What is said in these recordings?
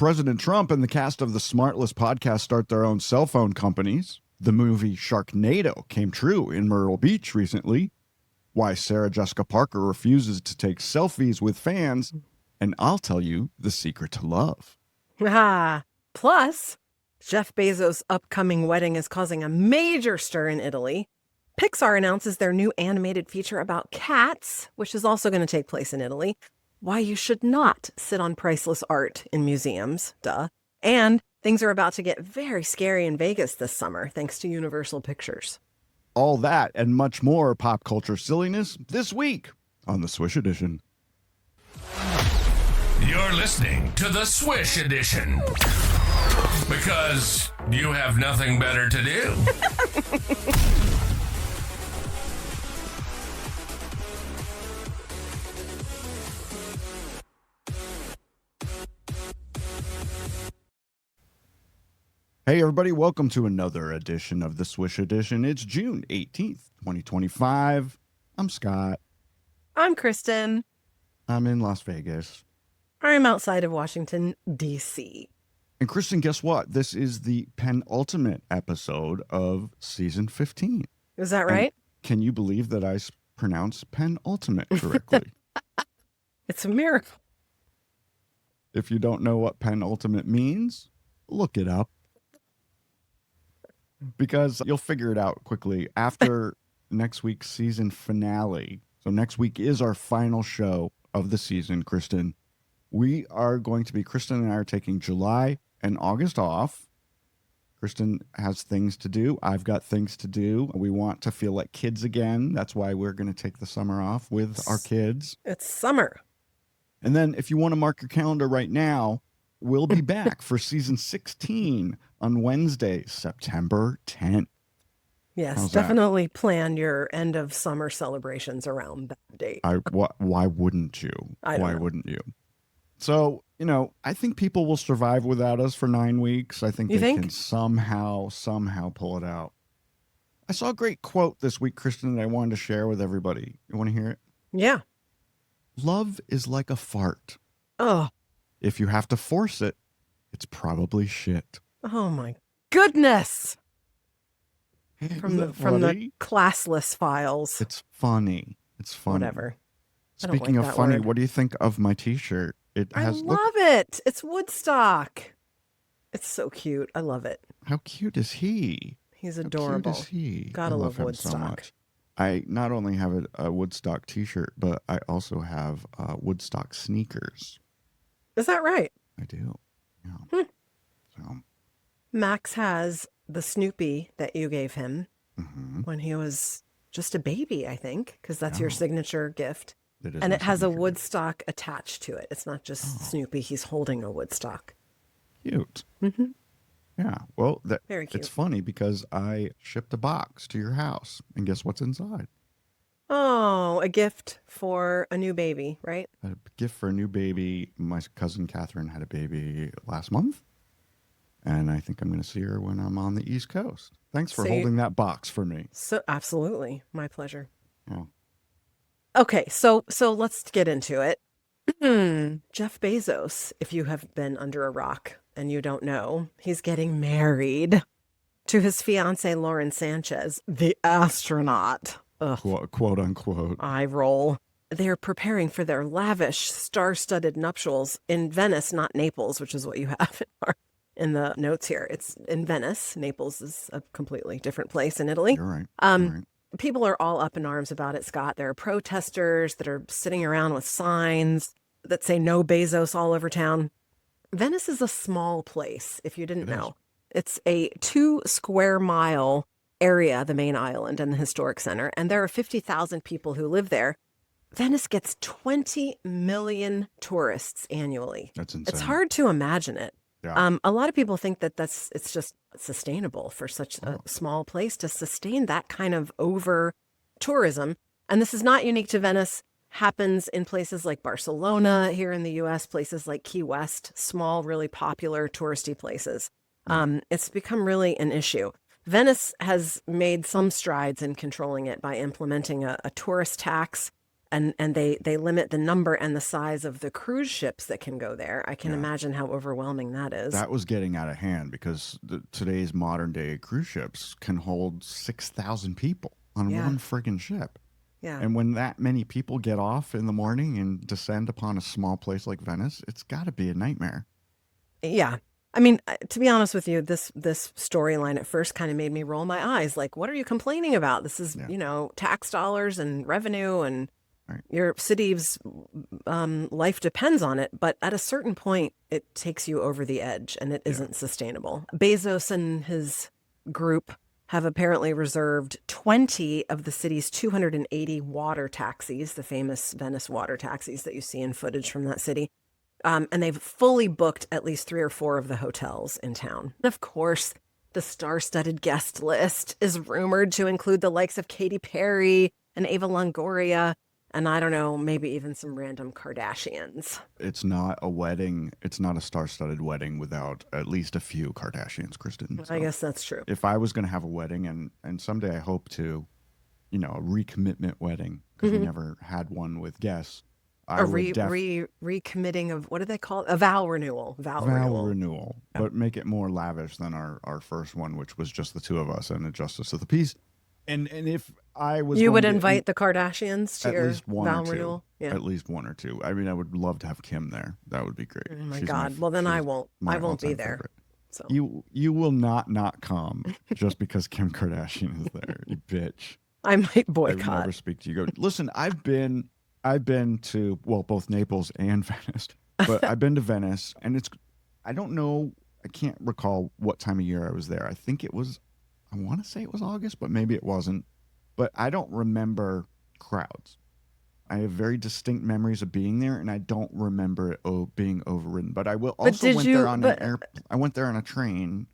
President Trump and the cast of the Smartless podcast start their own cell phone companies. The movie Sharknado came true in Myrtle Beach recently. Why Sarah Jessica Parker refuses to take selfies with fans. And I'll tell you the secret to love. Plus, Jeff Bezos' upcoming wedding is causing a major stir in Italy. Pixar announces their new animated feature about cats, which is also going to take place in Italy. Why you should not sit on priceless art in museums, duh. And things are about to get very scary in Vegas this summer, thanks to Universal Pictures. All that and much more pop culture silliness this week on the Swish Edition. You're listening to the Swish Edition because you have nothing better to do. Hey, everybody, welcome to another edition of the Swish Edition. It's June 18th, 2025. I'm Scott. I'm Kristen. I'm in Las Vegas. I'm outside of Washington, D.C. And Kristen, guess what? This is the penultimate episode of season 15. Is that right? And can you believe that I pronounced penultimate correctly? It's a miracle. If you don't know what penultimate means, look it up. Because you'll figure it out quickly after next week's season finale. So next week is our final show of the season, Kristen. We are going to be, Kristen and I are taking July and August off. Kristen has things to do. I've got things to do. We want to feel like kids again. That's why we're going to take the summer off with our kids. It's summer. And then if you want to mark your calendar right now, we'll be back for season 16 on Wednesday, September 10th. Yes, How's definitely plan your end of summer celebrations around that date. Why wouldn't you? Why wouldn't you? So, I think people will survive without us for 9 weeks. I think they can somehow pull it out. I saw a great quote this week, Kristen, that I wanted to share with everybody. You want to hear it? Yeah. Love is like a fart. Oh. If you have to force it, it's probably shit. Oh my goodness. From the classless files. It's funny. It's funny. Whatever. Speaking of funny, what do you think of my t-shirt? I love it. It's Woodstock. It's so cute. I love it. How cute is he? He's adorable. How cute is he? Gotta love him Woodstock. So much. I not only have a Woodstock t-shirt, but I also have Woodstock sneakers. Is that right? I do. Yeah. So. Max has the Snoopy that you gave him when he was just a baby, I think, because that's your signature gift. And it has a Woodstock attached to it. It's not just Snoopy. He's holding a Woodstock. Cute. Mm-hmm. Yeah. Well, very cute. It's funny because I shipped a box to your house, and guess what's inside? Oh, a gift for a new baby, right? A gift for a new baby. My cousin Catherine had a baby last month, and I think I'm going to see her when I'm on the East Coast. Thanks for holding that box for me. So absolutely. My pleasure. Yeah. Okay, so let's get into it. Jeff Bezos, if you have been under a rock and you don't know, he's getting married to his fiancée, Lauren Sanchez, the astronaut. Quote unquote. Eye roll. They're preparing for their lavish, star-studded nuptials in Venice, not Naples, which is what you have in the notes here. It's in Venice. Naples is a completely different place in Italy. You're right. You're right. People are all up in arms about it, Scott. There are protesters that are sitting around with signs that say no Bezos all over town. Venice is a small place, if you didn't know. It's a 2 square mile area, the main island and the historic center, and there are 50,000 people who live there. Venice gets 20 million tourists annually. That's insane. It's hard to imagine it. Yeah. A lot of people think that it's just sustainable for such a small place to sustain that kind of over tourism. And this is not unique to Venice. Happens in places like Barcelona here in the U.S., places like Key West, small, really popular touristy places. It's become really an issue. Venice has made some strides in controlling it by implementing a tourist tax and they limit the number and the size of the cruise ships that can go there. I can imagine how overwhelming that is. That was getting out of hand because today's modern day cruise ships can hold 6,000 people on one friggin' ship. Yeah. And when that many people get off in the morning and descend upon a small place like Venice, it's got to be a nightmare. Yeah. I mean, to be honest with you, this storyline at first kind of made me roll my eyes. Like, what are you complaining about? This is, tax dollars and revenue, and your city's life depends on it. But at a certain point, it takes you over the edge, and it isn't sustainable. Bezos and his group have apparently reserved 20 of the city's 280 water taxis, the famous Venice water taxis that you see in footage from that city. And they've fully booked at least 3 or 4 of the hotels in town. And of course, the star-studded guest list is rumored to include the likes of Katy Perry and Ava Longoria, and I don't know, maybe even some random Kardashians. It's not a wedding. It's not a star-studded wedding without at least a few Kardashians, Kristen. I guess that's true. If I was going to have a wedding, and someday I hope to, a recommitment wedding, because we never had one with guests. Recommitting of, what do they call it? A vow renewal. Vow renewal. Yeah. But make it more lavish than our first one, which was just the two of us and a justice of the peace. And if I was, you would invite the Kardashians to your vow renewal. Yeah, at least 1 or 2. I mean, I would love to have Kim there. That would be great. Oh my God! Well, then I won't be there. Favorite. So you will not come just because Kim Kardashian is there. You bitch. I might boycott. I would never speak to you. Listen, I've been to, well, both Naples and Venice, but I've been to Venice, and I don't know, I can't recall what time of year I was there. I want to say it was August, but maybe it wasn't. But I don't remember crowds. I have very distinct memories of being there, and I don't remember it being overridden. But I I went there on a train.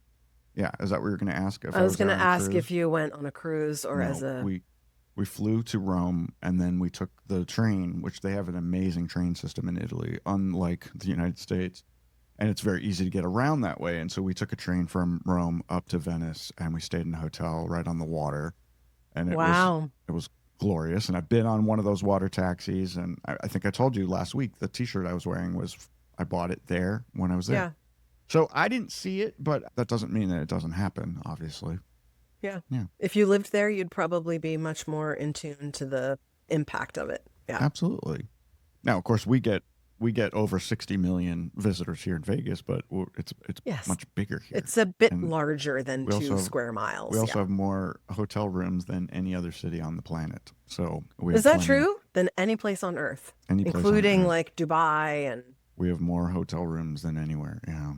Yeah, is that what you're going to ask? I was going to ask if you went on a cruise or as a... We flew to Rome, and then we took the train, which they have an amazing train system in Italy, unlike the United States. And it's very easy to get around that way. And so we took a train from Rome up to Venice, and we stayed in a hotel right on the water. And it was glorious. And I've been on one of those water taxis, and I think I told you last week, the T-shirt I was wearing I bought it there when I was there. Yeah. So I didn't see it, but that doesn't mean that it doesn't happen, obviously. Yeah. If you lived there, you'd probably be much more in tune to the impact of it. Yeah. Absolutely. Now, of course, we get over 60 million visitors here in Vegas, but it's much bigger here. It's a bit larger than 2 square miles. We also have more hotel rooms than any other city on the planet. So is that true? Than any place on Earth, including like Dubai, and we have more hotel rooms than anywhere. Yeah.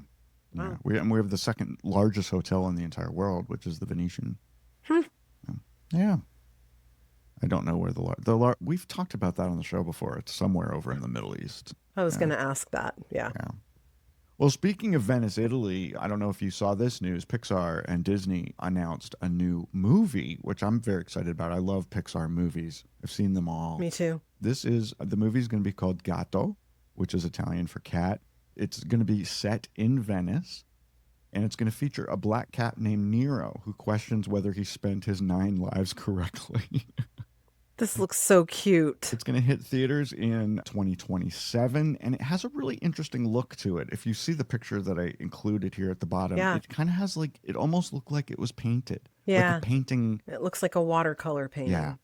Wow. We have the second largest hotel in the entire world, which is the Venetian. Yeah. I don't know where we've talked about that on the show before. It's somewhere over in the Middle East. I was going to ask that. Yeah. Well, speaking of Venice, Italy, I don't know if you saw this news. Pixar and Disney announced a new movie, which I'm very excited about. I love Pixar movies. I've seen them all. Me too. The movie is going to be called Gatto, which is Italian for cat. It's going to be set in Venice, and it's going to feature a black cat named Nero who questions whether he spent his 9 lives correctly. This looks so cute. It's going to hit theaters in 2027, and it has a really interesting look to it. If you see the picture that I included here at the bottom, it kind of has it almost looked like it was painted. Yeah. Like a painting. It looks like a watercolor painting. Yeah.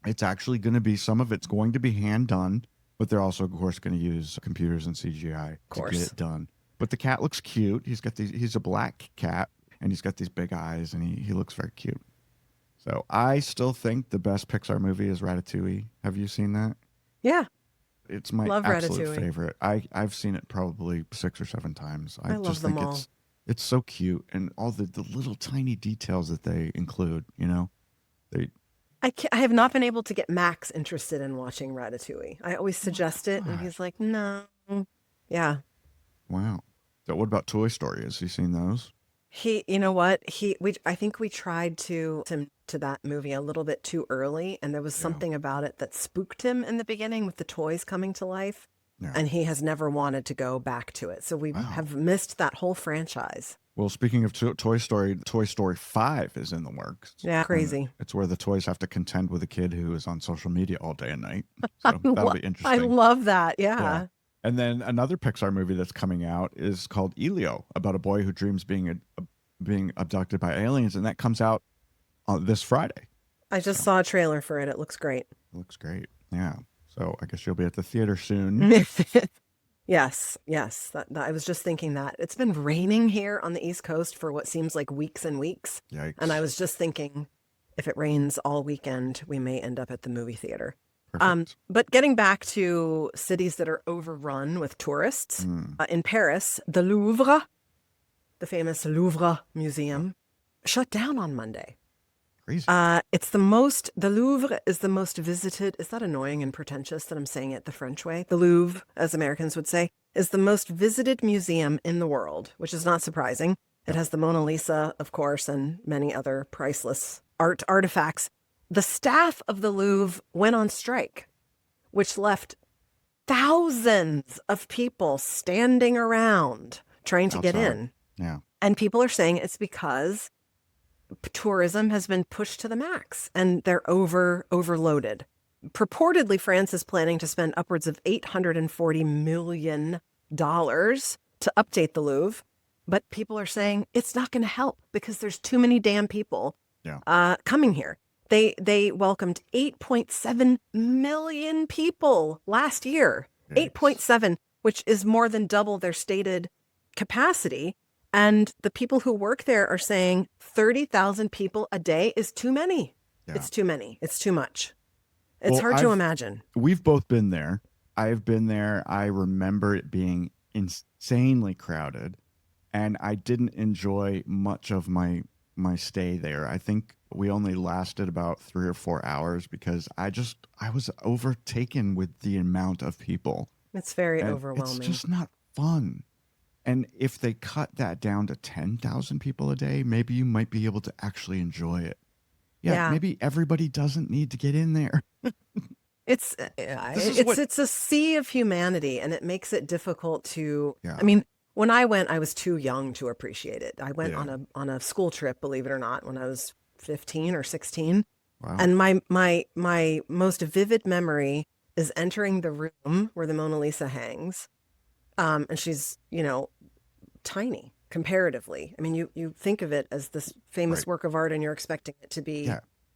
It's actually going to be, some of it's going to be hand done. But they're also, of course, going to use computers and CGI to get it done. But the cat looks cute. He's a black cat, and he's got these big eyes, and he looks very cute. So I still think the best Pixar movie is Ratatouille. Have you seen that? Yeah. It's my absolute favorite. I've seen it probably 6 or 7 times. I love them all. It's so cute, and all the little tiny details that they include, I have not been able to get Max interested in watching Ratatouille. I always suggest it, and he's like, no. Yeah. Wow. So what about Toy Story? Has he seen those? You know what? I think we tried to that movie a little bit too early, and there was something about it that spooked him in the beginning with the toys coming to life, and he has never wanted to go back to it. So we have missed that whole franchise. Well, speaking of Toy Story 5 is in the works. Yeah, crazy. And it's where the toys have to contend with a kid who is on social media all day and night. So that'll be I interesting. love that. Yeah. And then another Pixar movie that's coming out is called Elio, about a boy who dreams being abducted by aliens, and that comes out on this Friday. I just saw a trailer for it. It looks great. It looks great. Yeah. So I guess you'll be at the theater soon. Yes. I was just thinking that. It's been raining here on the East Coast for what seems like weeks and weeks. Yikes. And I was just thinking, if it rains all weekend, we may end up at the movie theater. Perfect. But getting back to cities that are overrun with tourists, in Paris, the Louvre, the famous Louvre Museum, shut down on Monday. Crazy. The Louvre is the most visited. Is that annoying and pretentious that I'm saying it the French way? The Louvre, as Americans would say, is the most visited museum in the world, which is not surprising. It has the Mona Lisa, of course, and many other priceless artifacts. The staff of the Louvre went on strike, which left thousands of people standing around trying to get in. Yeah. And people are saying it's because tourism has been pushed to the max and they're overloaded. Purportedly, France is planning to spend upwards of $840 million to update the Louvre. But people are saying it's not going to help because there's too many damn people coming here. They welcomed 8.7 million people last year. Yes. 8.7, which is more than double their stated capacity. And the people who work there are saying 30,000 people a day is too many. Yeah. It's too many. It's too much. It's hard to imagine. We've both been there. I've been there. I remember it being insanely crowded, and I didn't enjoy much of my stay there. I think we only lasted about 3 or 4 hours because I was overtaken with the amount of people. It's very overwhelming. It's just not fun. And if they cut that down to 10,000 people a day, maybe you might be able to actually enjoy it. Yeah. Maybe everybody doesn't need to get in there. It's a sea of humanity, and it makes it difficult to. Yeah. I mean, when I went, I was too young to appreciate it. I went on a school trip, believe it or not, when I was 15 or 16. Wow. And my most vivid memory is entering the room where the Mona Lisa hangs. And she's, tiny comparatively. I mean, you think of it as this famous work of art and you're expecting it to be,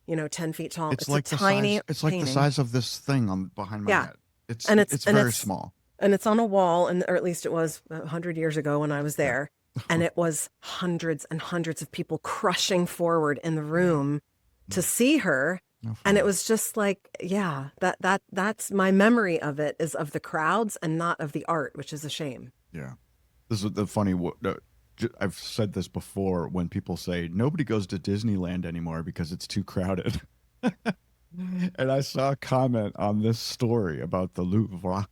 10 feet tall. It's like tiny. It's like the size of this thing behind my head. It's very small. And it's on a wall, or at least it was 100 years ago when I was there. And it was hundreds and hundreds of people crushing forward in the room to see her. And it was just like, that's my memory of it, is of the crowds and not of the art, which is a shame. Yeah. This is the funny, I've said this before, when people say nobody goes to Disneyland anymore because it's too crowded. And I saw a comment on this story about the Louvre,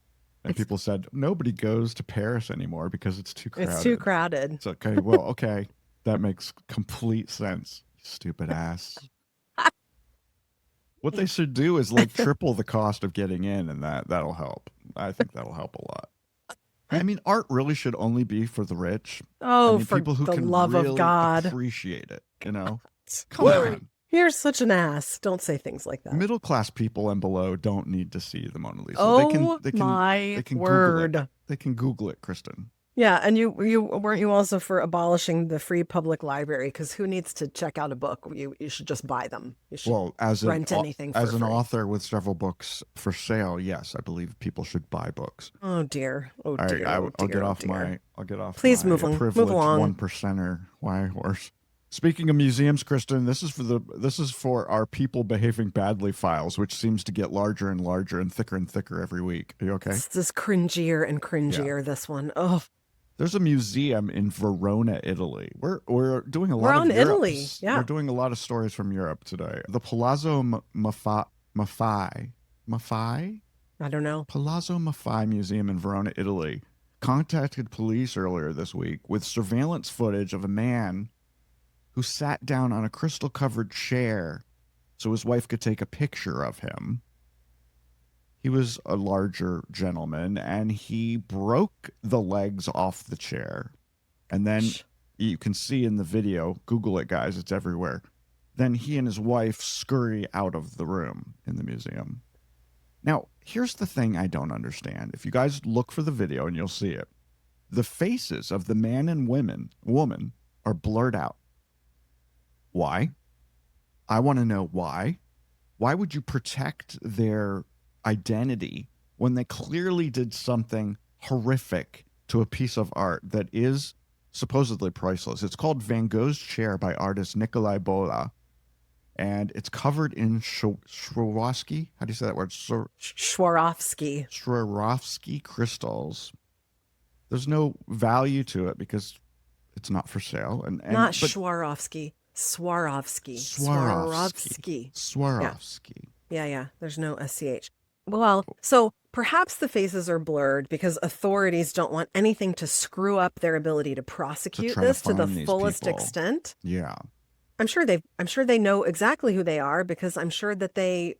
and people said nobody goes to Paris anymore because it's too crowded. It's too crowded. It's okay. Well, okay. That makes complete sense. Stupid ass. What they should do is triple the cost of getting in, and that'll help. I think that'll help a lot. I mean, art really should only be for the rich. Oh, for people who the can love really of God, appreciate it. Come on. You're such an ass. Don't say things like that. Middle class people and below don't need to see the Mona Lisa. Oh, they can my Google word! It. They can Google it, Kristen. Yeah, and you weren't you also for abolishing the free public library? Because who needs to check out a book? You should just buy them. You should rent anything for as an free. author with several books for sale. Yes, I believe people should buy books. Oh dear. Oh dear. I'll get off my. Please move along. 1%er. Why horse? Speaking of museums, Kristen, this is for our people behaving badly files, which seems to get larger and larger and thicker every week. Are you okay? This is cringier and cringier. This one. Oh. There's a museum in Verona, Italy. We're doing a lot. We're of on Europe. Italy. Yeah. We're doing a lot of stories from Europe today. The Palazzo Maffei. I don't know. Palazzo Maffei Museum in Verona, Italy, contacted police earlier this week with surveillance footage of a man who sat down on a crystal-covered chair so his wife could take a picture of him. He was a larger gentleman, and he broke the legs off the chair and then you can see in the video, Google it, guys, it's everywhere. Then he and his wife scurry out of the room in the museum. Now, here's the thing I don't understand. If you guys look for the video and you'll see it, the faces of the man and woman are blurred out. Why? I want to know why. Why would you protect their identity when they clearly did something horrific to a piece of art that is supposedly priceless? It's called Van Gogh's Chair by artist Nikolai Bola. And it's covered in Swarovski. How do you say that word? Swarovski. Swarovski crystals. There's no value to it because it's not for sale. Not Swarovski. Swarovski. Swarovski. Yeah. There's no SCH. Well, so perhaps the faces are blurred because authorities don't want anything to screw up their ability to prosecute this to the fullest extent. Yeah. I'm sure they know exactly who they are because I'm sure that they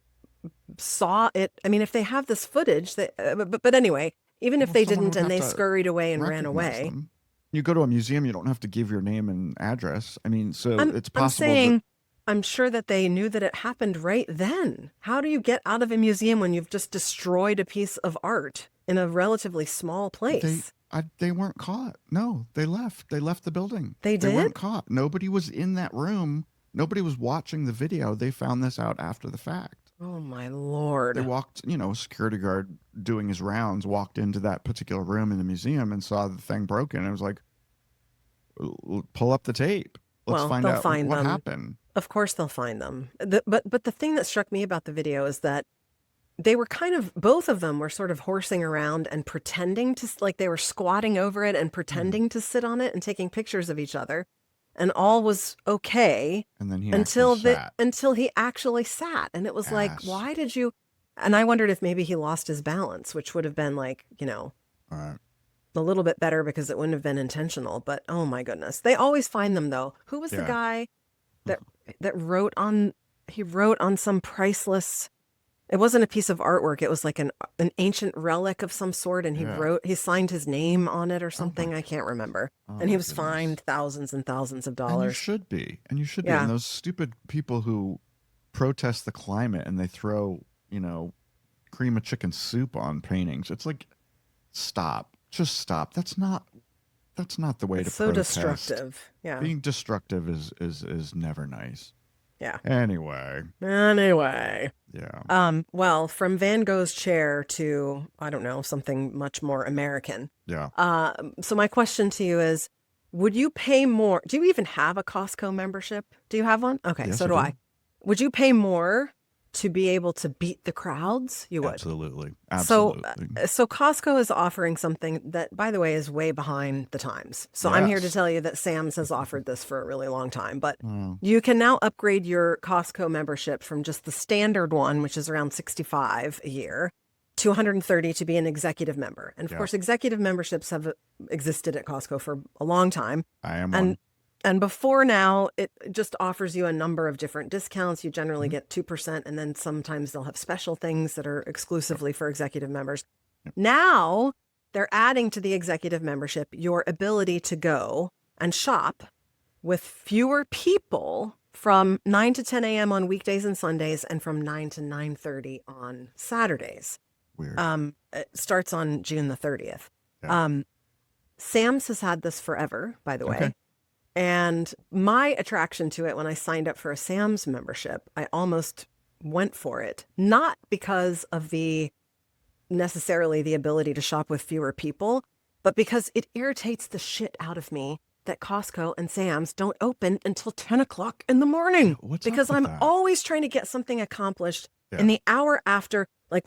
saw it. I mean, if they have this footage, but anyway, even if they didn't and they scurried away and ran away. Them. You go to a museum, you don't have to give your name and address. I mean, so it's possible. I'm saying, I'm sure that they knew that it happened right then. How do you get out of a museum when you've just destroyed a piece of art in a relatively small place? They weren't caught. No, they left. They left the building. They did? They weren't caught. Nobody was in that room. Nobody was watching the video. They found this out after the fact. Oh, my Lord. They walked, a security guard doing his rounds walked into that particular room in the museum and saw the thing broken. It was like, pull up the tape. Let's find out what happened. Of course they'll find them. But the thing that struck me about the video is that they were both of them were sort of horsing around and pretending to, like they were squatting over it and pretending to sit on it and taking pictures of each other. And all was okay. And then he until he actually sat. And it was like, why did you? And I wondered if maybe he lost his balance, which would have been like, right. A little bit better because it wouldn't have been intentional. But oh my goodness. They always find them though. Who was the guy that wrote on some priceless, it wasn't a piece of artwork. It was like an ancient relic of some sort. And he signed his name on it or something. I can't remember. And he was fined thousands and thousands of dollars. And you should be. And those stupid people who protest the climate and they throw, cream of chicken soup on paintings. It's like, stop. Just stop. That's not the way to so protest. Destructive. Yeah. Being destructive is never nice. Yeah. Anyway. Yeah. Well, from Van Gogh's chair to, I don't know, something much more American. Yeah. So my question to you is, would you pay more? Do you even have a Costco membership? Do you have one? Okay. Yes, so do I. Would you pay more to be able to beat the crowds? You would. Absolutely. So Costco is offering something that, by the way, is way behind the times. So I'm here to tell you that Sam's has offered this for a really long time, but you can now upgrade your Costco membership from just the standard one, which is around $65 a year, to $130 to be an executive member. And of course, executive memberships have existed at Costco for a long time. I am one. And before now, it just offers you a number of different discounts. You generally get 2%, and then sometimes they'll have special things that are exclusively for executive members. Now, they're adding to the executive membership your ability to go and shop with fewer people from 9 to 10 a.m. on weekdays and Sundays and from 9 to 9:30 on Saturdays. Weird. It starts on June the 30th. Yeah. Sam's has had this forever, by the way. And my attraction to it when I signed up for a Sam's membership, I almost went for it. Not because of necessarily the ability to shop with fewer people, but because it irritates the shit out of me that Costco and Sam's don't open until 10 o'clock in the morning. Because I'm always trying to get something accomplished in the hour after, like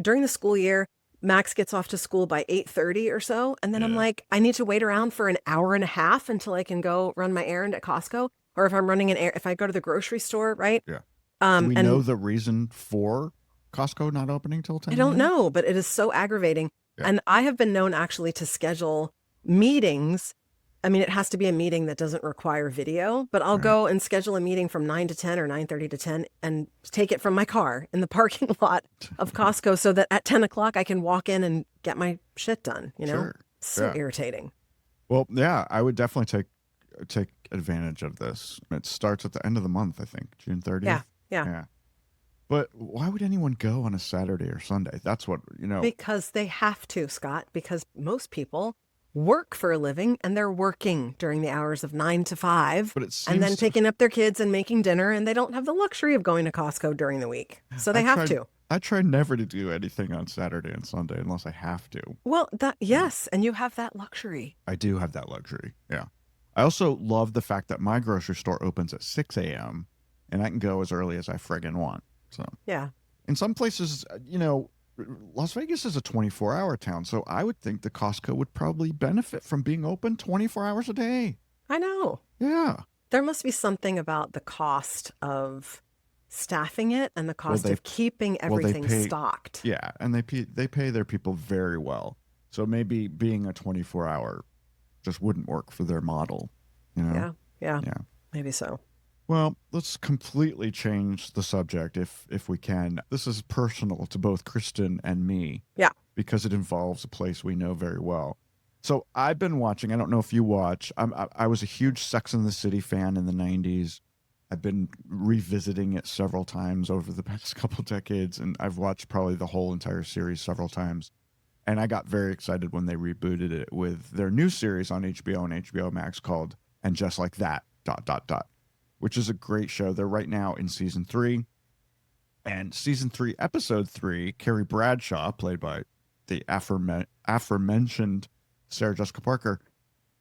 during the school year, Max gets off to school by 8:30 or so. And then I'm like, I need to wait around for an hour and a half until I can go run my errand at Costco. Or if I'm running if I go to the grocery store, right? Yeah. Do we know the reason for Costco not opening till 10? I don't know, but it is so aggravating. Yeah. And I have been known actually to schedule meetings. I mean, it has to be a meeting that doesn't require video, but I'll go and schedule a meeting from 9 to 10 or 9:30 to 10 and take it from my car in the parking lot of Costco so that at 10 o'clock I can walk in and get my shit done, Sure. So irritating. Well, yeah, I would definitely take take advantage of this. It starts at the end of the month, I think, June 30th. Yeah. But why would anyone go on a Saturday or Sunday? That's what, Because they have to, Scott, because most people work for a living and they're working during the hours of 9 to 5 But it and then seems- picking up their kids and making dinner, and they don't have the luxury of going to Costco during the week. So they have to. I try never to do anything on Saturday and Sunday unless I have to. Well, yes, and you have that luxury. I do have that luxury. Yeah. I also love the fact that my grocery store opens at 6 a.m. and I can go as early as I friggin' want. So Yeah. in some places, Las Vegas is a 24-hour town, so I would think the Costco would probably benefit from being open 24 hours a day. I know. Yeah. There must be something about the cost of staffing it and the cost of keeping everything stocked. Yeah, and they pay their people very well. So maybe being a 24-hour just wouldn't work for their model, Yeah. Yeah. Maybe so. Well, let's completely change the subject if we can. This is personal to both Kristen and me. Yeah. Because it involves a place we know very well. So I've been watching, I don't know if you watch, I was a huge Sex and the City fan in the 90s. I've been revisiting it several times over the past couple decades, and I've watched probably the whole entire series several times. And I got very excited when they rebooted it with their new series on HBO and HBO Max called And Just Like That, ... which is a great show. They're right now in season 3. And season 3, episode 3, Carrie Bradshaw, played by the aforementioned Sarah Jessica Parker,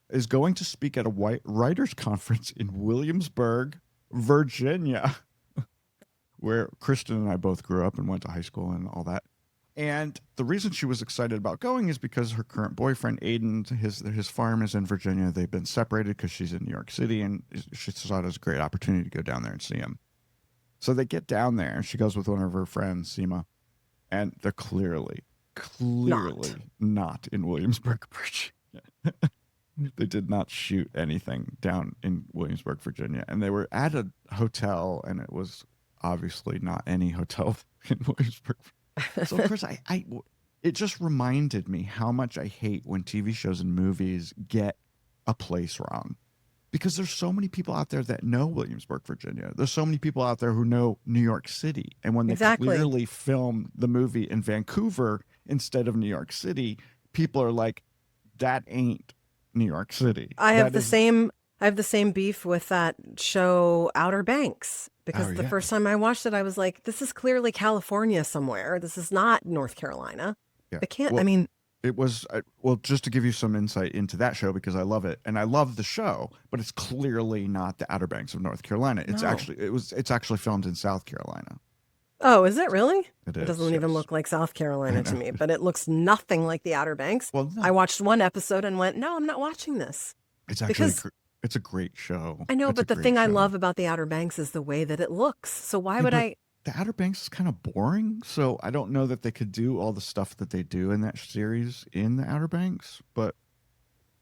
is going to speak at a white writers conference in Williamsburg, Virginia, where Kristen and I both grew up and went to high school and all that. And the reason she was excited about going is because her current boyfriend, Aiden, his farm is in Virginia. They've been separated because she's in New York City, and she saw it as a great opportunity to go down there and see him. So they get down there, and she goes with one of her friends, Seema, and they're clearly not in Williamsburg, Virginia. They did not shoot anything down in Williamsburg, Virginia. And they were at a hotel, and it was obviously not any hotel in Williamsburg. So, of course, it just reminded me how much I hate when TV shows and movies get a place wrong. Because there's so many people out there that know Williamsburg, Virginia. There's so many people out there who know New York City. And when they clearly film the movie in Vancouver instead of New York City, people are like, that ain't New York City. I have the same beef with that show Outer Banks, because the first time I watched it, I was like, this is clearly California somewhere. This is not North Carolina. Yeah. It can't, well, it was, just to give you some insight into that show, because I love it and I love the show, but it's clearly not the Outer Banks of North Carolina. It's actually filmed in South Carolina. Oh, is it really? It doesn't even look like South Carolina to me, but it looks nothing like the Outer Banks. Well, no. I watched one episode and went, no, I'm not watching this. It's actually it's a great show. I know, but the thing I love about the Outer Banks is the way that it looks. So why would I? The Outer Banks is kind of boring, so I don't know that they could do all the stuff that they do in that series in the Outer Banks. But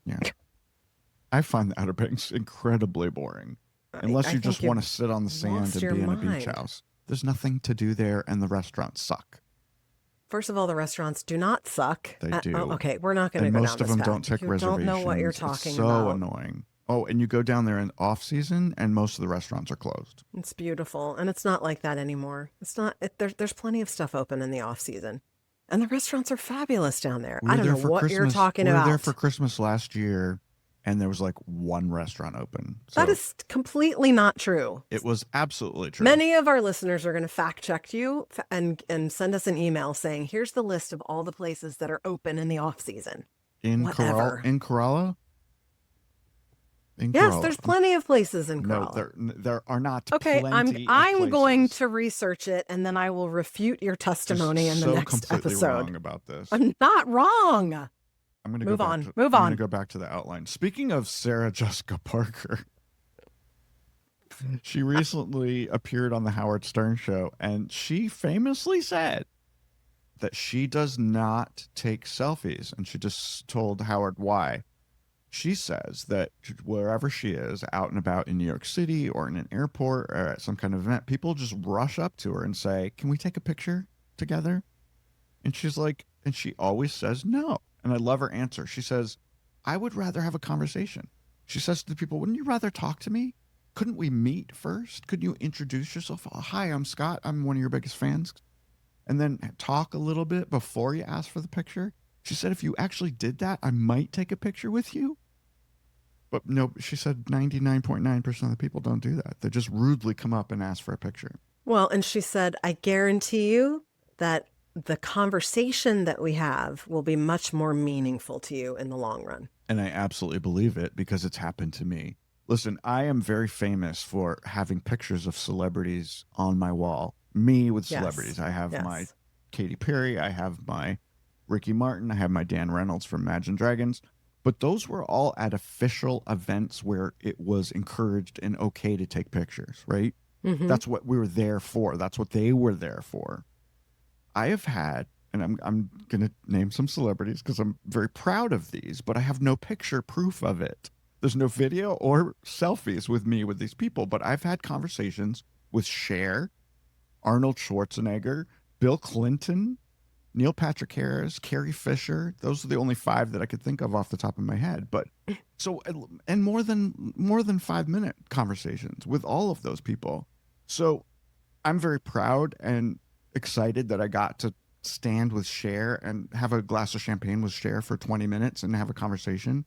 yeah, I find the Outer Banks incredibly boring, unless you just want to sit on the sand and be in a beach house. There's nothing to do there, and the restaurants suck. First of all, the restaurants do not suck. They do. Okay, we're not going to go down this path. Most of them don't take reservations. You don't know what you're talking about. about. So annoying. Oh, and you go down there in off season, and most of the restaurants are closed. It's beautiful, and it's not like that anymore. It's not. There's plenty of stuff open in the off season, and the restaurants are fabulous down there. I don't know what you're talking about. We were there for Christmas last year, and there was like one restaurant open. So that is completely not true. It was absolutely true. Many of our listeners are going to fact check you and send us an email saying, "Here's the list of all the places that are open in the off season." In Corolla? Yes, there's plenty of places in Corolla. No, there are not. Okay, plenty I'm of going to research it, and then I will refute your testimony in the next episode. Wrong about this. I'm not wrong. I'm going to move on. I'm going to go back to the outline. Speaking of Sarah Jessica Parker, she recently appeared on the Howard Stern show, and she famously said that she does not take selfies, and she just told Howard why. She says that wherever she is, out and about in New York City or in an airport or at some kind of event, people just rush up to her and say, "Can we take a picture together?" And she's like, and she always says no. And I love her answer. She says, "I would rather have a conversation. She says to the people, wouldn't you rather talk to me? Couldn't we meet first? Could you introduce yourself? Oh, hi, I'm Scott. I'm one of your biggest fans. And then talk a little bit before you ask for the picture. She said, if you actually did that, I might take a picture with you. But no, she said 99.9% of the people don't do that. They just rudely come up and ask for a picture. Well, and she said, I guarantee you that the conversation that we have will be much more meaningful to you in the long run. And I absolutely believe it because it's happened to me. Listen, I am very famous for having pictures of celebrities on my wall. Me with celebrities. I have my Katy Perry. I have my Ricky Martin. I have my Dan Reynolds from Imagine Dragons. But those were all at official events where it was encouraged and okay to take pictures, right? Mm-hmm. That's what we were there for. That's what they were there for. I have had, and I'm going to name some celebrities because I'm very proud of these, but I have no picture proof of it. There's no video or selfies with me with these people, but I've had conversations with Cher, Arnold Schwarzenegger, Bill Clinton, Neil Patrick Harris, Carrie Fisher. Those are the only 5 that I could think of off the top of my head. But so, and more than 5-minute conversations with all of those people. So I'm very proud and excited that I got to stand with Cher and have a glass of champagne with Cher for 20 minutes and have a conversation.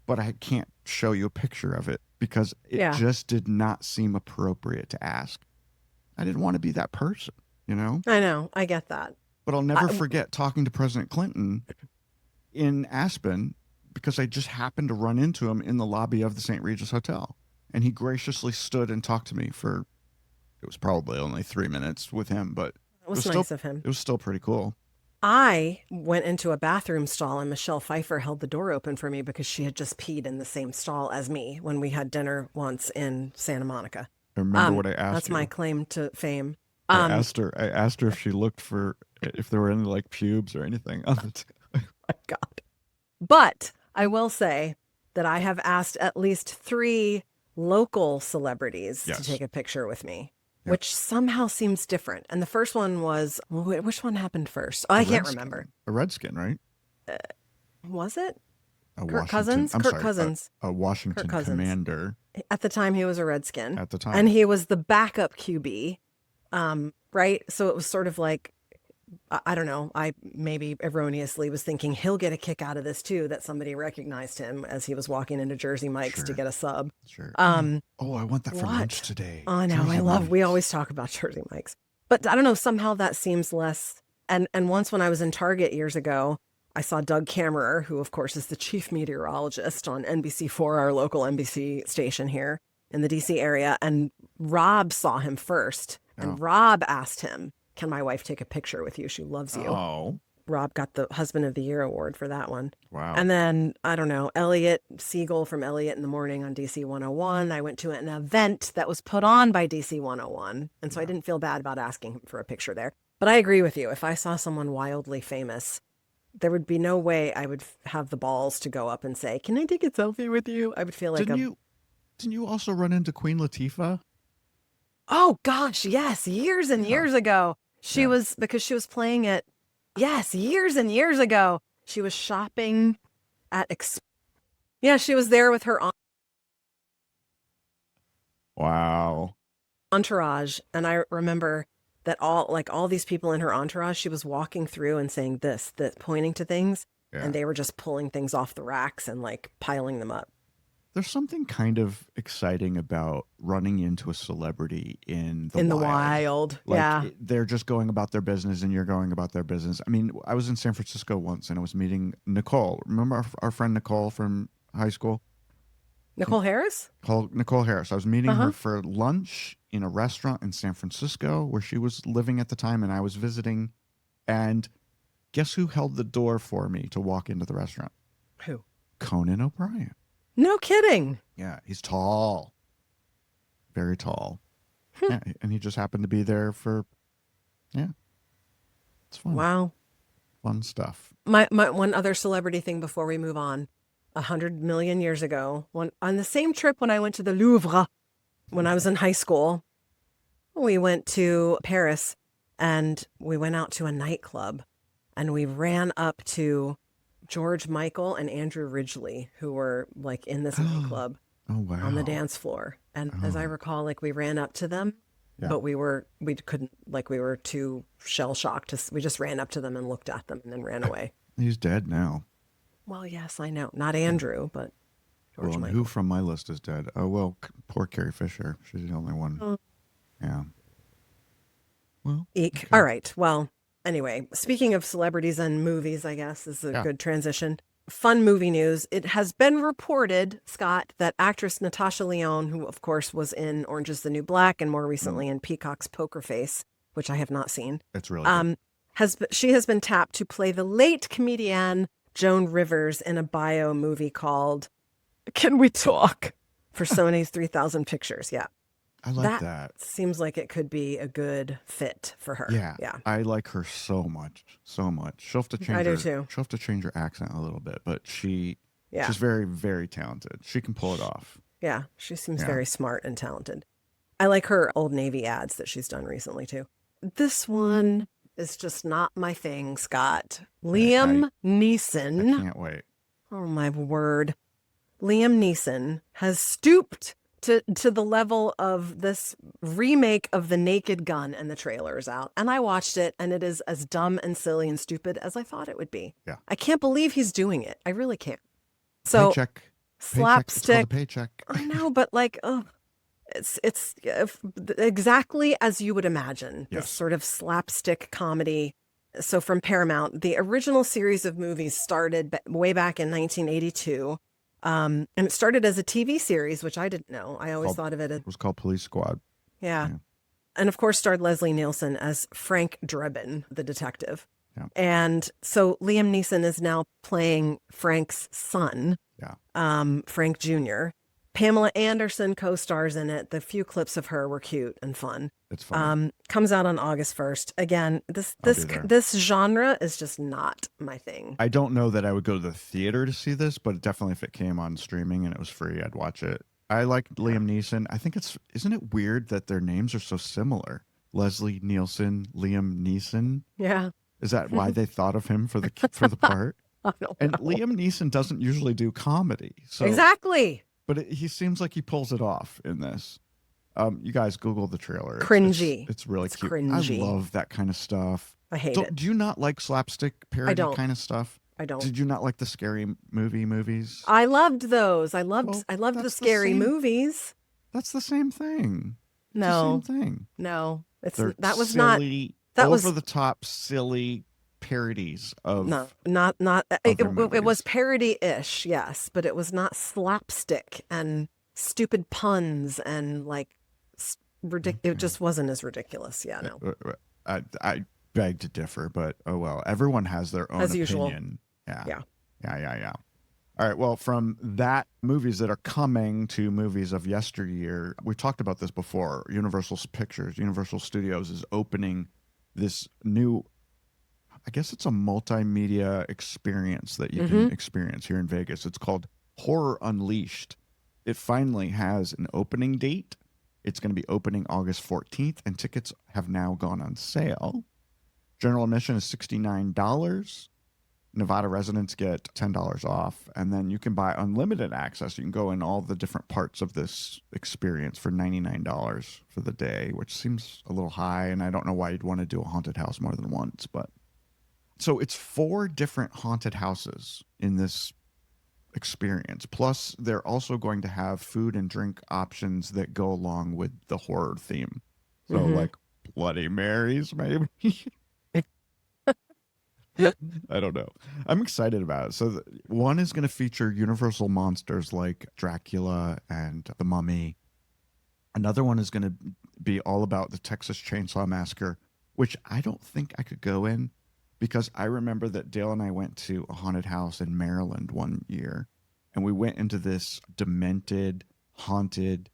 But I can't show you a picture of it because it just did not seem appropriate to ask. I didn't want to be that person, you know? I know. I get that. But I'll never forget talking to President Clinton in Aspen because I just happened to run into him in the lobby of the St. Regis Hotel. And he graciously stood and talked to me for, it was probably only 3 minutes with him, but it was nice of him. It was still pretty cool. I went into a bathroom stall and Michelle Pfeiffer held the door open for me because she had just peed in the same stall as me when we had dinner once in Santa Monica. I remember what I asked That's you. my claim to fame. I asked her if she looked for, if there were any like pubes or anything on the Oh my God. But I will say that I have asked at least 3 local celebrities to take a picture with me, which somehow seems different. And the first one was, which one happened first? Oh, I can't remember. A Redskin, right? Was it? Kirk Cousins? Kirk Cousins. A Washington commander. At the time, he was a Redskin. At the time. And he was the backup QB, right? So it was sort of like, I don't know, I maybe erroneously was thinking he'll get a kick out of this too, that somebody recognized him as he was walking into Jersey Mike's to get a sub. Sure. I want that for lunch today. Oh, no, we always talk about Jersey Mike's. But I don't know, somehow that seems less. And once when I was in Target years ago, I saw Doug Kammerer, who of course is the chief meteorologist on NBC4, our local NBC station here in the DC area. And Rob saw him first. And Rob asked him, can my wife take a picture with you? She loves you. Oh. Rob got the Husband of the Year award for that one. Wow. And then, I don't know, Elliot Siegel from Elliot in the Morning on DC 101. I went to an event that was put on by DC 101. And so I didn't feel bad about asking him for a picture there. But I agree with you. If I saw someone wildly famous, there would be no way I would have the balls to go up and say, can I take a selfie with you? I would feel like Didn't you also run into Queen Latifah? Oh, gosh, yes. Years and years ago. She was, because she was playing at, years and years ago. She was shopping at, she was there with her Wow. entourage. And I remember that all these people in her entourage, she was walking through and saying this, pointing to things. Yeah. And they were just pulling things off the racks and like piling them up. There's something kind of exciting about running into a celebrity in the wild. Like, they're just going about their business and you're going about their business. I mean, I was in San Francisco once and I was meeting Nicole. Remember our friend Nicole from high school? Nicole Harris? Nicole Harris. I was meeting her for lunch in a restaurant in San Francisco where she was living at the time and I was visiting. And guess who held the door for me to walk into the restaurant? Who? Conan O'Brien. No kidding. Yeah, he's tall. Very tall. Yeah, and he just happened to be there for, it's fun. Wow. Fun stuff. My one other celebrity thing before we move on. 100 million years ago, on the same trip when I went to the Louvre, when I was in high school, we went to Paris and we went out to a nightclub and we ran up to George Michael and Andrew Ridgeley, who were like in this nightclub Oh, wow. on the dance floor. And as I recall, like we ran up to them, but we couldn't, like we were too shell shocked. We just ran up to them and looked at them and then ran away. He's dead now. Well, yes, I know. Not Andrew, but George Well, Michael. who from my list is dead? Oh, well, poor Carrie Fisher. She's the only one. Yeah. Well, Eek. okay. All right. Well, anyway, speaking of celebrities and movies, I guess is a good transition. Fun movie news. It has been reported, Scott, that actress Natasha Lyonne, who of course was in Orange is the New Black and more recently in Peacock's Poker Face, which I have not seen, It's really good. she has been tapped to play the late comedian Joan Rivers in a bio movie called Can We Talk? For Sony's 3000 Pictures. Yeah. I like that. Seems like it could be a good fit for her. Yeah. Yeah. I like her so much. So much. She'll have to change I do her, too. She'll have to change her accent a little bit, but she's Yeah. very, very talented. She can pull it off. Yeah. She seems Yeah. very smart and talented. I like her Old Navy ads that she's done recently too. This one is just not my thing, Scott. Liam I Neeson. can't wait. Oh my word. Liam Neeson has stooped to the level of this remake of The Naked Gun, and the trailer is out. And I watched it, and it is as dumb and silly and stupid as I thought it would be. Yeah. I can't believe he's doing it. I really can't. So Paycheck. It's called a slapstick. paycheck. I know, but like, it's exactly as you would imagine. Yes. This sort of slapstick comedy. So from Paramount, the original series of movies started way back in 1982. And it started as a TV series, which I didn't know. I always thought of it as, It was called Police Squad. yeah. And of course starred Leslie Nielsen as Frank Drebin, the detective. Yeah. And so Liam Neeson is now playing Frank's son, Frank Jr. Pamela Anderson co-stars in it. The few clips of her were cute and fun. It's fun. Comes out on August 1st. Again, this genre is just not my thing. I don't know that I would go to the theater to see this, but definitely if it came on streaming and it was free, I'd watch it. I like Liam Neeson. I think isn't it weird that their names are so similar? Leslie Nielsen, Liam Neeson. Yeah. Is that why they thought of him for the part? I don't And know. Liam Neeson doesn't usually do comedy, so Exactly. but he seems like he pulls it off in this. You guys Google the trailer. Cringy. It's really cute. Cringy. I love that kind of stuff. I hate it. Do you not like slapstick parody kind of stuff? I don't. Did you not like the scary movies? I loved those. I loved Well, the that's the scary same- movies. That's the same thing. It's No. the same thing. No. They're That was silly, that was- over the top, silly parodies of not other it was movies. parody-ish, yes, but it was not slapstick and stupid puns and like it just wasn't as ridiculous. Yeah, no. I beg to differ, but oh well. Everyone has their own As usual. opinion. Yeah. Yeah. All right. Well, from that movies that are coming to movies of yesteryear, we talked about this before. Universal Pictures, Universal Studios is opening this new, I guess it's a multimedia experience that you can experience here in Vegas. It's called Horror Unleashed. It finally has an opening date. It's going to be opening August 14th, and tickets have now gone on sale. General admission is $69. Nevada residents get $10 off, and then you can buy unlimited access. You can go in all the different parts of this experience for $99 for the day, which seems a little high, and I don't know why you'd want to do a haunted house more than once. But so it's 4 different haunted houses in this experience. Plus, they're also going to have food and drink options that go along with the horror theme. So, like Bloody Marys, maybe. I don't know. I'm excited about it. So one is going to feature Universal monsters like Dracula and the Mummy. Another one is going to be all about the Texas Chainsaw Massacre, which I don't think I could go in because I remember that Dale and I went to a haunted house in Maryland one year, and we went into this demented, haunted,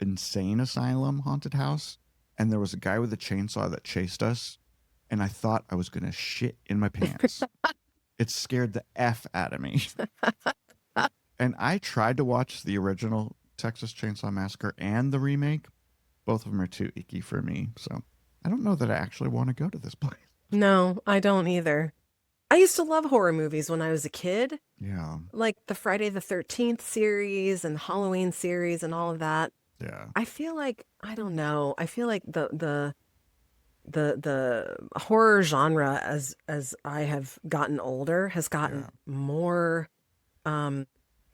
insane asylum haunted house, and there was a guy with a chainsaw that chased us. And I thought I was going to shit in my pants. It scared the F out of me. And I tried to watch the original Texas Chainsaw Massacre and the remake. Both of them are too icky for me. So I don't know that I actually want to go to this place. No, I don't either. I used to love horror movies when I was a kid, Yeah. like the Friday the 13th series and Halloween series and all of that. Yeah. I feel like, I don't know. I feel like the horror genre as I have gotten older has gotten Yeah. more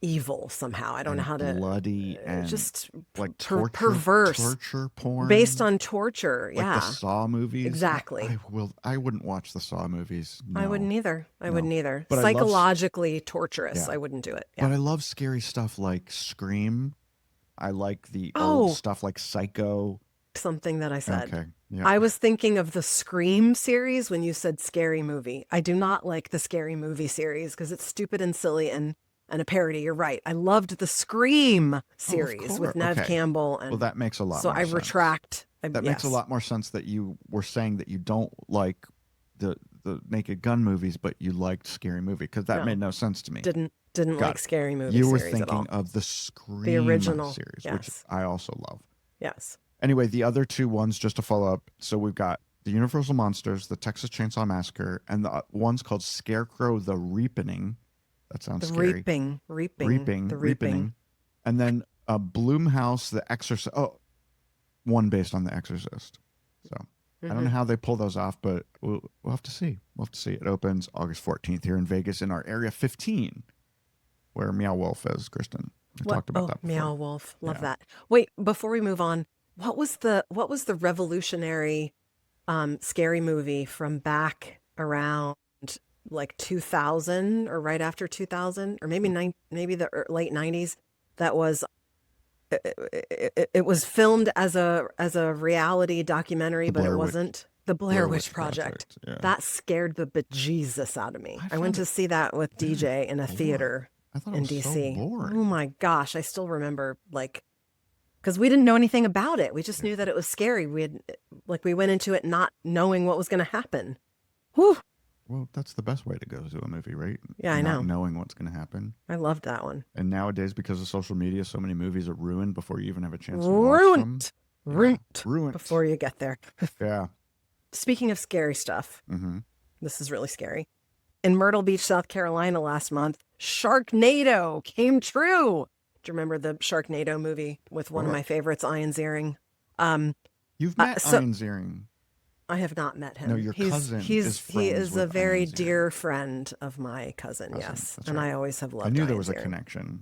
evil somehow. I don't know And how to bloody and just like perverse torture porn based on torture. like the Yeah, Saw movies. exactly. I wouldn't watch the Saw movies. I No. wouldn't either. I No. wouldn't either. But Psychologically torturous. Yeah. I wouldn't do it. But Yeah. I love scary stuff like Scream. I like the Oh, old stuff like Psycho. something that I said. Okay. Yeah. I was thinking of the Scream series when you said scary movie. I do not like the scary movie series because it's stupid and silly and a parody. You're right. I loved the Scream series with course. Nev Okay. Campbell, Well, and that makes a lot so more I sense. retract. That makes a Yes. lot more sense that you were saying that you don't like the Naked Gun movies, but you liked Scary Movie, because that No. made no sense to me. Didn't Got like it. scary movie You were series at all. thinking of the Scream The original. series, which Yes. I also love. Yes. Anyway, the other two ones, just to follow up. So we've got the Universal Monsters, the Texas Chainsaw Massacre, and the one's called Scarecrow the Reapening. That sounds The scary. reaping. The reaping. Reapening. And then Bloomhouse, The Exorcist. Oh, one based on The Exorcist. So I don't know how they pull those off, but we'll have to see. We'll have to see. It opens August 14th here in Vegas in our Area 15, where Meow Wolf is, Kristen. We talked about that before. Meow Wolf. Love Yeah. that. Wait, before we move on, what was the revolutionary scary movie from back around like 2000 or right after 2000 or maybe maybe the late 90s that was it was filmed as a reality documentary, but it wasn't. The Blair Witch Project. Yeah. That scared the bejesus out of me. I found went to it see that with DJ in a boring. theater I thought it in was DC. so boring. Oh my gosh, I still remember because we didn't know anything about it. We just knew that it was scary. We went into it not knowing what was going to happen. Whew. Well, that's the best way to go to a movie, right? Yeah, I know. Not knowing what's going to happen. I loved that one. And nowadays, because of social media, so many movies are ruined before you even have a chance to watch them. Ruined. Before you get there. Yeah. Speaking of scary stuff, Mm-hmm. this is really scary. In Myrtle Beach, South Carolina last month, Sharknado came true. Do you remember the Sharknado movie with one of my favorites, Ian Ziering? You've met so- Ian Ziering. I have not met him. No, your cousin is He friends is a with very Ian Ziering. dear friend of my cousin, yes. That's And right. I always have loved I knew Ian there was a Ziering. connection.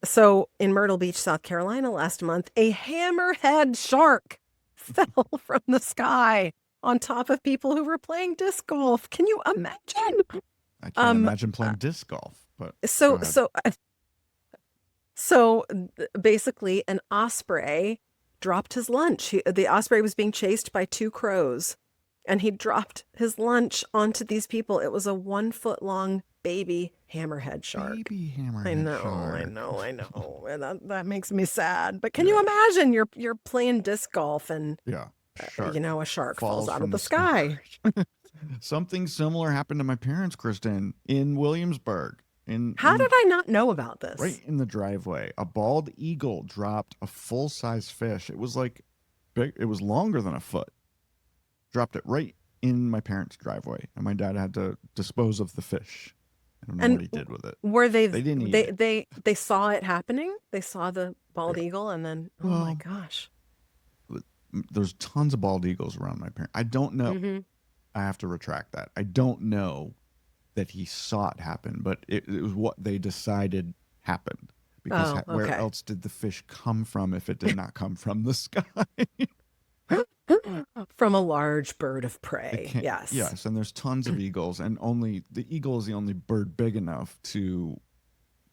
So in Myrtle Beach, South Carolina last month, a hammerhead shark fell from the sky on top of people who were playing disc golf. Can you imagine? I can't imagine playing disc golf, but go ahead. So basically an osprey dropped his lunch. The osprey was being chased by two crows, and he dropped his lunch onto these people. It was a 1 foot long baby hammerhead shark. Baby hammerhead I know. And that makes me sad. But can you imagine you're playing disc golf and Shark a shark falls out from of the sky. Something similar happened to my parents, Kristen, in Williamsburg. How did I not know about this? Right in the driveway, a bald eagle dropped a full-size fish. It was like big. It was longer than a foot. Dropped it right in my parents' driveway, and my dad had to dispose of the fish. I don't know what he did with it. Were they? They didn't eat it. They saw it happening. They saw the bald eagle, and then oh my gosh, There's tons of bald eagles around my parents. I don't know. Mm-hmm. I have to retract that. I don't know that he saw it happen, but it was what they decided happened. Because where else did the fish come from if it did not come from the sky? From a large bird of prey. Yes. Yes, and there's tons of eagles, and only the eagle is the only bird big enough to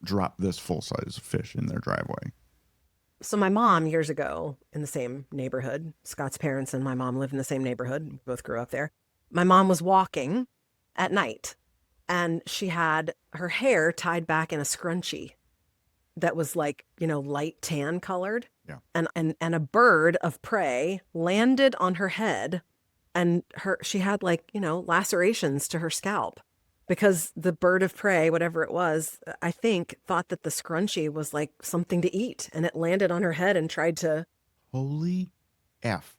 drop this full-size fish in their driveway. So my mom, years ago, in the same neighborhood, Scott's parents and my mom lived in the same neighborhood. We both grew up there. My mom was walking at night, and she had her hair tied back in a scrunchie that was like, light tan colored. Yeah. And a bird of prey landed on her head, and she had lacerations to her scalp because the bird of prey, whatever it was, I think thought that the scrunchie was like something to eat, and it landed on her head and tried to. Holy F.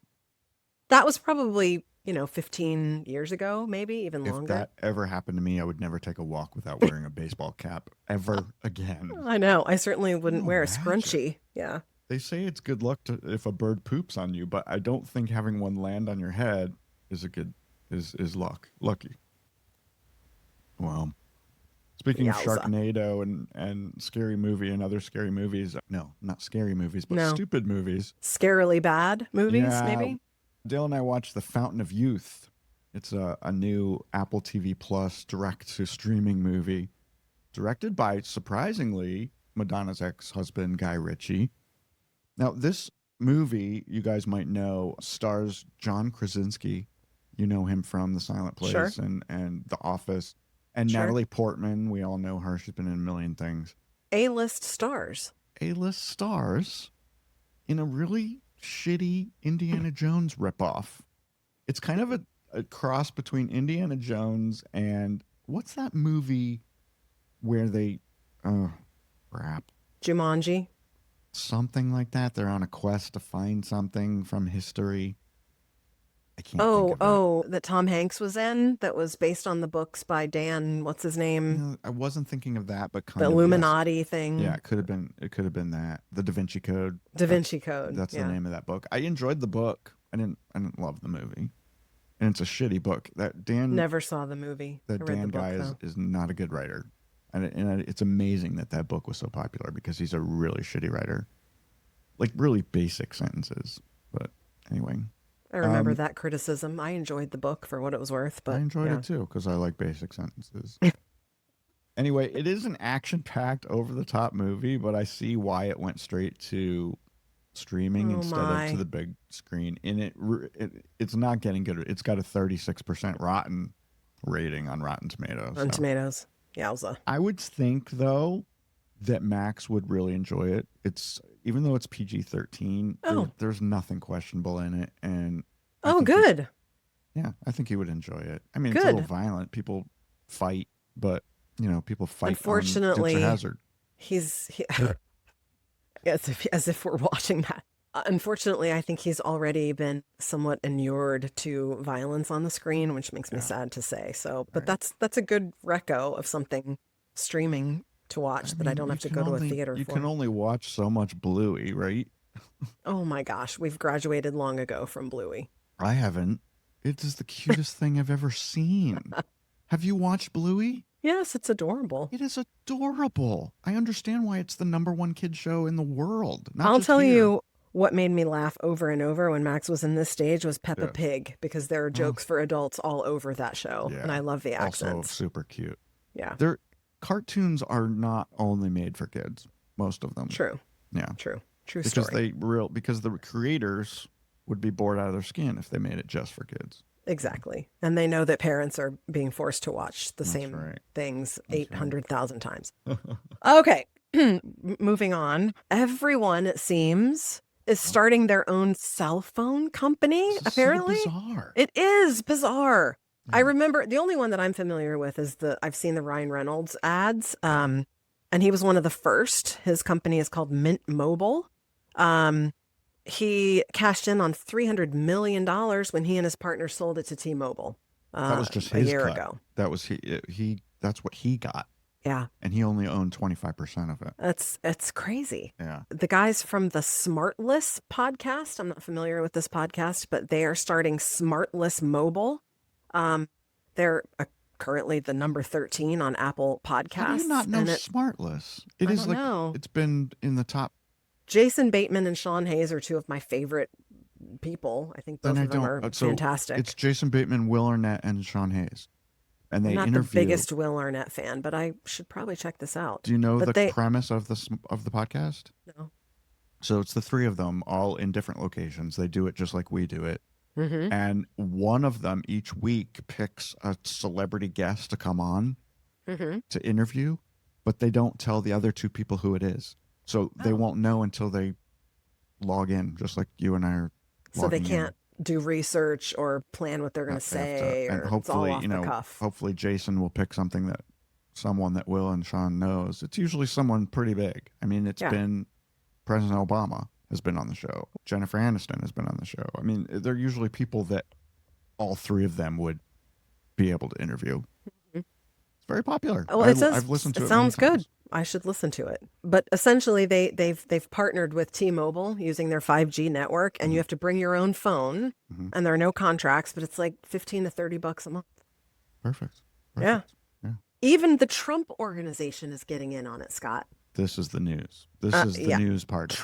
That was probably, 15 years ago, maybe even If longer. that ever happened to me, I would never take a walk without wearing a baseball cap ever again. I know. I certainly wouldn't wear a imagine? scrunchie. Yeah. They say it's good luck if a bird poops on you, but I don't think having one land on your head is lucky. Well, speaking of Yowza. Sharknado and scary movie and other scary movies, no, not scary movies, but No. stupid movies. Scarily bad movies, Yeah. maybe? Dale and I watched The Fountain of Youth. It's a new Apple TV Plus direct-to-streaming movie directed by, surprisingly, Madonna's ex-husband, Guy Ritchie. Now, this movie, you guys might know, stars John Krasinski. You know him from The Silent Place Sure. and The Office. And Sure. Natalie Portman, we all know her. She's been in a million things. A-list stars. A-list stars in a really shitty Indiana Jones ripoff. It's kind of a cross between Indiana Jones and what's that movie where they crap. Jumanji. Something like that. They're on a quest to find something from history. I can't think of it. That Tom Hanks was in, that was based on the books by Dan, what's his name? No, I wasn't thinking of that, but kind The of Illuminati thing. Yes. Yeah, it could have been that. The Da Vinci Code. Da Vinci Code. That's yeah. the name of that book. I enjoyed the book. I didn't love the movie. And it's a shitty book. That Dan Never saw the movie. that I read Dan the book, guy though. is not a good writer. And it's amazing that book was so popular because he's a really shitty writer. Like really basic sentences. But anyway. I remember that criticism. I enjoyed the book for what it was worth, but I enjoyed yeah. it too because I like basic sentences. Anyway, it is an action-packed, over-the-top movie, but I see why it went straight to streaming instead of to the big screen. And it's not getting good. It's got a 36% rotten rating on Rotten Tomatoes. On Tomatoes. Yowza. I would think though that Max would really enjoy it. Even though it's PG-13, there's nothing questionable in it, and Good. I think he would enjoy it. I mean, Good. it's a little violent. People fight, but people fight. Unfortunately, on Dukes of Hazzard. as if we're watching that. Unfortunately, I think he's already been somewhat inured to violence on the screen, which makes me sad to say. So, but that's a good reco of something streaming to watch that I don't have to go to a theater for. You can only watch so much Bluey, right? Oh my gosh, we've graduated long ago from Bluey. I haven't. It is the cutest thing I've ever seen. Have you watched Bluey? Yes, it's adorable. It is adorable. I understand why it's the #1 kid show in the world. I'll tell you what made me laugh over and over when Max was in this stage was Peppa Pig, because there are jokes for adults all over that show, and I love the accents. Also super cute. Yeah. Cartoons are not only made for kids, most of them. True. Yeah. True Because story. because the creators would be bored out of their skin if they made it just for kids. Exactly. And they know that parents are being forced to watch the same right. things 800,000 times. Okay. Moving on. Everyone, it seems, is starting their own cell phone company, This is apparently. so bizarre. It is bizarre. I remember the only one that I'm familiar with is I've seen the Ryan Reynolds ads. And he was one of the first. His company is called Mint Mobile. He cashed in on $300 million when he and his partner sold it to T-Mobile. That was just a his year cut. ago. That was he. That's what he got, Yeah. and he only owned 25% of it. It's crazy. Yeah. The guys from the Smartless podcast, I'm not familiar with this podcast, but they are starting Smartless Mobile. They're currently the number 13 on Apple Podcasts. How do you not know Smartless? It is don't know. It's been in the top. Jason Bateman and Sean Hayes are two of my favorite people. I think both of them are fantastic. It's Jason Bateman, Will Arnett, and Sean Hayes. And they I'm not interview. the biggest Will Arnett fan, but I should probably check this out. Do you know the premise of the podcast? No. So it's the three of them all in different locations. They do it just like we do it. Mm-hmm. And one of them each week picks a celebrity guest to come on to interview, but they don't tell the other two people who it is. So they won't know until they log in, just like you and I are logging So they in. can't do research or plan what they're going to say, and or hopefully, it's all off the cuff. hopefully Jason will pick someone that Will and Sean knows. It's usually someone pretty big. I mean, it's been President Obama has been on the show. Jennifer Aniston has been on the show. I mean, they're usually people that all three of them would be able to interview. Mhm. It's very popular. Well, I've listened to it. It sounds many good. times. I should listen to it. But essentially, they've partnered with T-Mobile using their 5G network, and you have to bring your own phone, Mhm. and there are no contracts, but it's like $15 to $30 a month. Perfect. Yeah. Yeah. Even the Trump organization is getting in on it, Scott. This is the news. This is the yeah. news part. of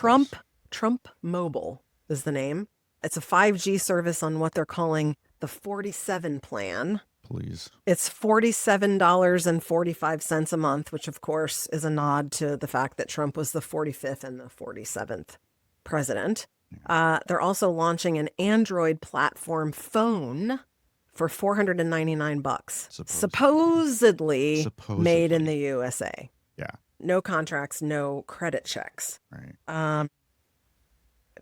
Trump Mobile is the name. It's a 5G service on what they're calling the 47 plan. Please. It's $47.45 a month, which of course is a nod to the fact that Trump was the 45th and the 47th president. They're also launching an Android platform phone for $499. Supposedly made in the USA. Yeah. No contracts, no credit checks. Right.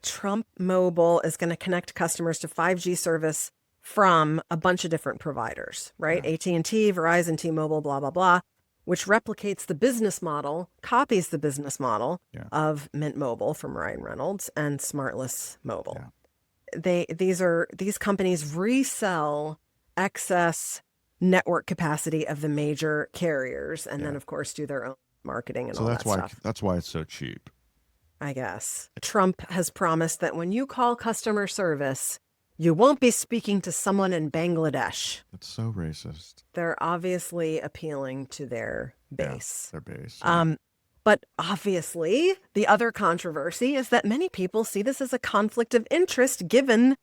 Trump Mobile is going to connect customers to 5G service from a bunch of different providers, right? Yeah. AT&T, Verizon, T-Mobile, blah, blah, blah, which replicates the business model, copies the business model of Mint Mobile from Ryan Reynolds and Smartless Mobile. Yeah. These companies resell excess network capacity of the major carriers and then of course do their own marketing and all that stuff. So that's why it's so cheap. I guess. Trump has promised that when you call customer service, you won't be speaking to someone in Bangladesh. That's so racist. They're obviously appealing to their base. Yeah, their base. But obviously, the other controversy is that many people see this as a conflict of interest given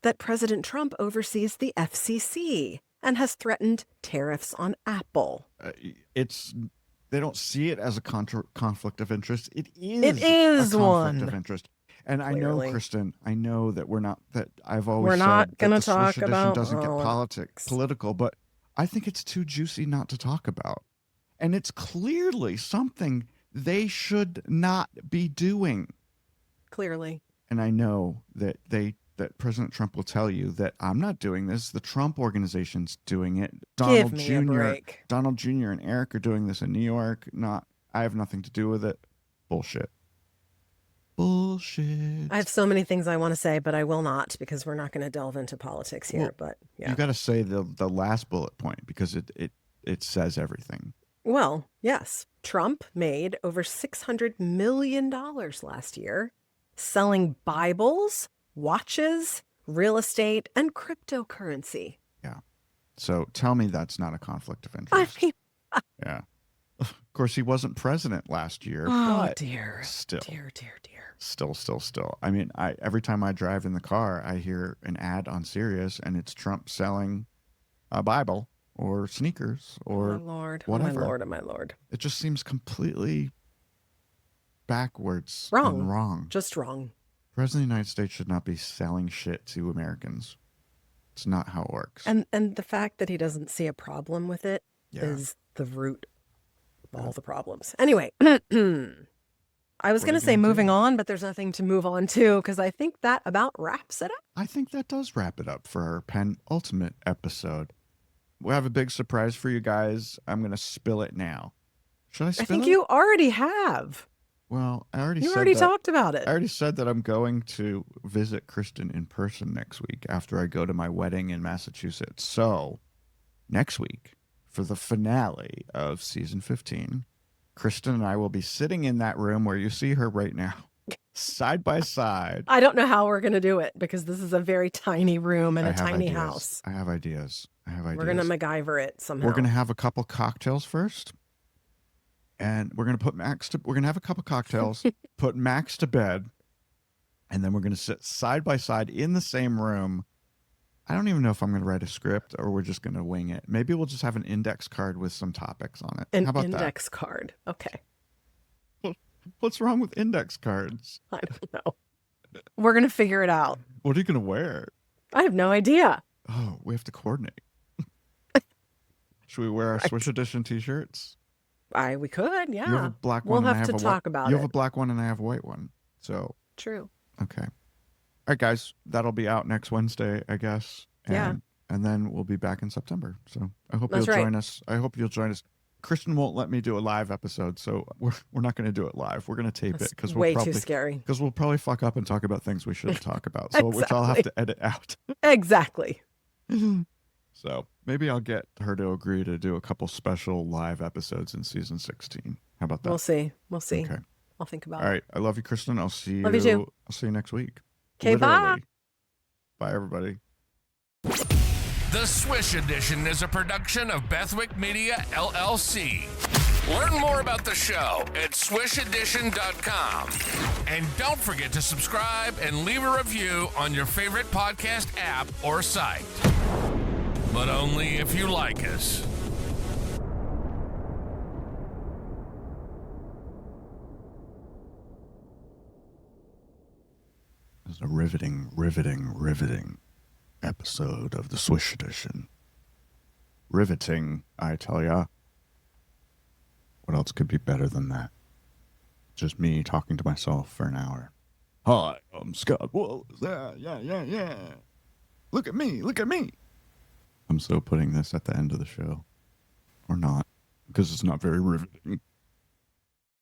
that President Trump oversees the FCC and has threatened tariffs on Apple. They don't see it as a conflict of interest. It is a conflict of interest. And Clearly. I know, Kristen, that I've always We're said not that gonna the Swish talk Edition about doesn't get politics. political, but I think it's too juicy not to talk about. And it's clearly something they should not be doing. Clearly. And I know that President Trump will tell you that I'm not doing this. The Trump organization's doing it. Give me a break. Donald Jr. and Eric are doing this in New York. I have nothing to do with it. Bullshit. I have so many things I want to say, but I will not because we're not going to delve into politics here. Well, but yeah, you got to say the last bullet point because it says everything. Well, yes, Trump made over $600 million last year selling Bibles, watches, real estate, and cryptocurrency. Yeah. So tell me that's not a conflict of interest. Yeah. Of course, he wasn't president last year. Oh, but dear. Still. Dear. Still. I mean, every time I drive in the car, I hear an ad on Sirius, and it's Trump selling a Bible or sneakers or my Lord. whatever. Oh, my Lord. It just seems completely backwards Wrong. and wrong. Just wrong. President of the United States should not be selling shit to Americans. It's not how it works. And the fact that he doesn't see a problem with it is the root of all the problems. Anyway, I was going to say moving on, but there's nothing to move on to because I think that about wraps it up. I think that does wrap it up for our penultimate episode. We have a big surprise for you guys. I'm going to spill it now. Should I spill it? I think you already have. Well, I already You said already that. talked about it. I already said that I'm going to visit Kristen in person next week after I go to my wedding in Massachusetts. So, next week, for the finale of season 15, Kristen and I will be sitting in that room where you see her right now, side by side. I don't know how we're going to do it because this is a very tiny room and a tiny ideas. house. I have ideas. We're going to MacGyver it somehow. We're going to have a couple cocktails first. And we're going to have a couple cocktails, put Max to bed, and then we're going to sit side by side in the same room. I don't even know if I'm going to write a script or we're just going to wing it. Maybe we'll just have an index card with some topics on it. How about index card. Okay. What's wrong with index cards? I don't know. We're going to figure it out. What are you going to wear? I have no idea. Oh, we have to coordinate. Should we wear our Swish Edition t-shirts? We could, yeah. You have a black one. We'll have to talk about it. You have a black one and I have a white one. So true. Okay. All right, guys. That'll be out next Wednesday, I guess. And then we'll be back in September. So I hope you'll join us. I hope you'll join us. Kristen won't let me do a live episode, so we're not going to do it live. We're going to tape it because way too scary. Because we'll probably fuck up and talk about things we shouldn't talk about. So which I'll have to edit out. Exactly. So maybe I'll get her to agree to do a couple special live episodes in season 16. How about that? We'll see. We'll see. Okay. I'll think about All it. right. I love you, Kristen. I'll see you. Love you too. I'll see you next week. 'Kay, bye. Literally. Bye, everybody. The Swish Edition is a production of Bethwick Media, LLC. Learn more about the show at swishedition.com. And don't forget to subscribe and leave a review on your favorite podcast app or site. But only if you like us. This is a riveting episode of the Swish Edition. Riveting, I tell ya. What else could be better than that? Just me talking to myself for an hour. Hi, I'm Scott Wallace. Yeah. Look at me. I'm so putting this at the end of the show. Or not, because it's not very riveting.